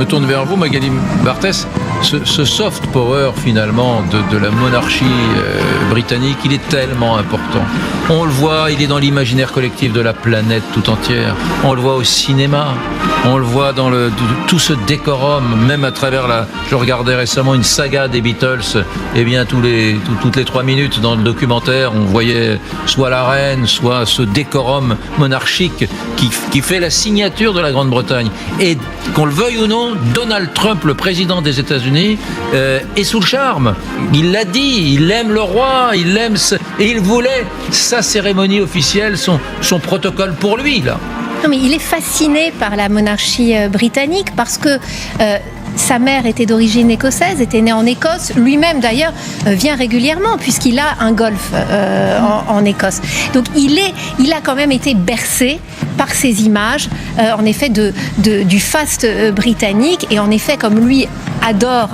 Je me tourne vers vous, Magali Barthès. Ce soft power, finalement, de la monarchie britannique, il est tellement important. On le voit, il est dans l'imaginaire collectif de la planète tout entière. On le voit au cinéma. On le voit dans tout ce décorum, même à travers je regardais récemment une saga des Beatles, et bien toutes les 3 minutes dans le documentaire, on voyait soit la reine, soit ce décorum monarchique qui fait la signature de la Grande-Bretagne. Et qu'on le veuille ou non, Donald Trump, le président des États-Unis, est sous le charme. Il l'a dit, il aime le roi, et il voulait sa cérémonie officielle, son protocole pour lui, là. Non, mais il est fasciné par la monarchie britannique parce que sa mère était d'origine écossaise, était née en Écosse. Lui-même, d'ailleurs, vient régulièrement puisqu'il a un golf en Écosse. Donc, il a quand même été bercé par ces images, en effet, du faste britannique. Et en effet, comme lui adore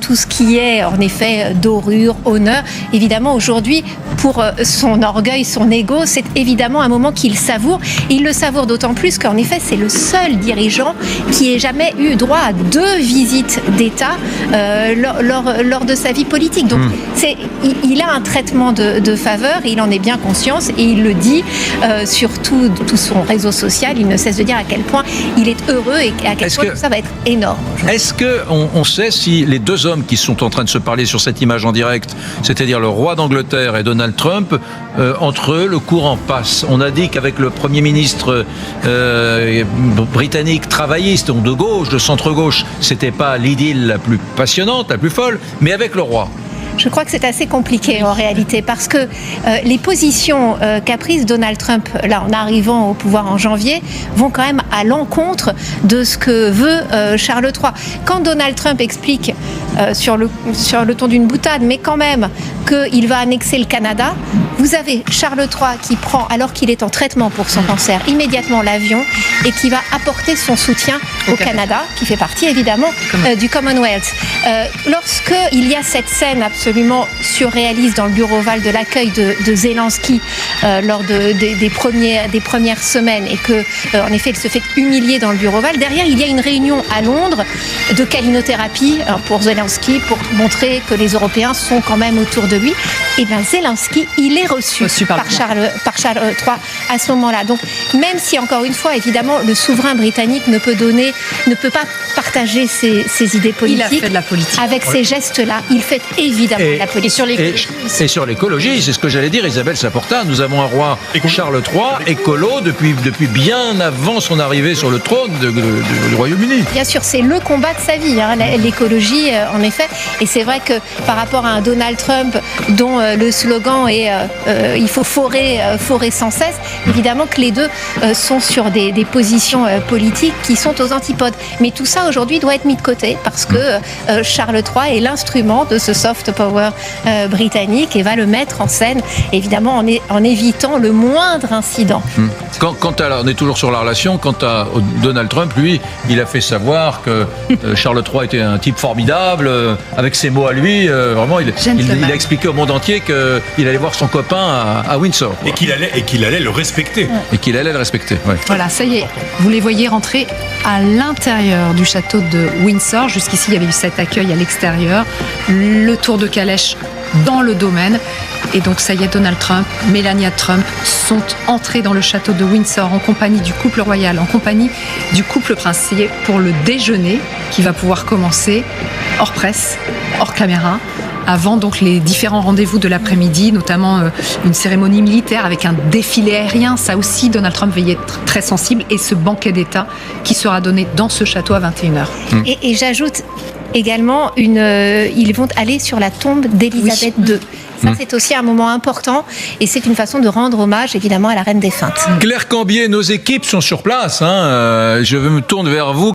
tout ce qui est, en effet, dorure, honneur, évidemment, aujourd'hui, pour son orgueil, son ego, c'est évidemment un moment qu'il savoure. Et il le savoure d'autant plus qu'en effet, c'est le seul dirigeant qui ait jamais eu droit à 2 visites d'État lors de sa vie politique. Donc, il a un traitement de faveur et il en est bien conscient et il le dit sur tout son réseau social. Il ne cesse de dire à quel point il est heureux et à quel point tout ça va être énorme. Est-ce qu'on sait si les 2 hommes qui sont en train de se parler sur cette image en direct, c'est-à-dire le roi d'Angleterre et Donald Trump, entre eux, le courant passe? On a dit qu'avec le Premier ministre britannique travailliste, donc de gauche, de centre-gauche, c'était pas l'idylle la plus passionnante, la plus folle, mais avec le roi. Je crois que c'est assez compliqué en réalité parce que les positions qu'a prises Donald Trump là en arrivant au pouvoir en janvier vont quand même à l'encontre de ce que veut Charles III. Quand Donald Trump explique sur le ton d'une boutade, mais quand même qu'il va annexer le Canada, vous avez Charles III qui prend, alors qu'il est en traitement pour son cancer, immédiatement l'avion et qui va apporter son soutien au Canada, qui fait partie évidemment du Commonwealth. Lorsqu'il y a cette scène absolument surréaliste dans le bureau ovale de l'accueil de Zelensky lors des premières semaines et que en effet il se fait humilier dans le bureau ovale, derrière il y a une réunion à Londres de câlinothérapie pour Zelensky pour montrer que les Européens sont quand même autour de lui. Et bien Zelensky, il est reçu par Charles III à ce moment-là. Donc même si encore une fois évidemment le souverain britannique ne peut pas partager ses idées politiques, il a fait de la politique. Avec ces gestes-là, il fait évidemment de la politique. Et sur l'écologie, c'est ce que j'allais dire, Isabelle Saporta, nous avons un roi Charles III, écolo depuis bien avant son arrivée sur le trône du Royaume-Uni. Bien sûr, c'est le combat de sa vie, l'écologie en effet. Et c'est vrai que par rapport à un Donald Trump dont le slogan est il faut forer sans cesse, évidemment que les deux sont sur des positions politiques qui sont aux antipodes. Mais tout ça aujourd'hui doit être mis de côté parce que Charles III est l'instrument de ce soft power britannique et va le mettre en scène, évidemment en évitant le moindre incident. On est toujours sur la relation. Quant à Donald Trump, lui, il a fait savoir que Charles III était un type formidable, avec ses mots à lui. Vraiment, il a expliqué au monde entier qu'il allait voir son copain à Windsor. Et qu'il allait le respecter. Et qu'il allait le respecter, ouais. Voilà, ça y est, vous les voyez rentrer à l'intérieur du château de Windsor. Jusqu'ici, il y avait eu cet accueil à l'extérieur, le tour de calèche dans le domaine. Et donc, ça y est, Donald Trump, Melania Trump sont entrés dans le château de Windsor en compagnie du couple royal, en compagnie du couple princier pour le déjeuner qui va pouvoir commencer hors presse, hors caméra, avant donc les différents rendez-vous de l'après-midi, notamment une cérémonie militaire avec un défilé aérien. Ça aussi, Donald Trump va y être très sensible. Et ce banquet d'État qui sera donné dans ce château à 21h. Et j'ajoute également ils vont aller sur la tombe d'Élisabeth II. Ça, c'est aussi un moment important et c'est une façon de rendre hommage, évidemment, à la reine défunte. Claire Cambier, nos équipes sont sur place. Je me tourne vers vous.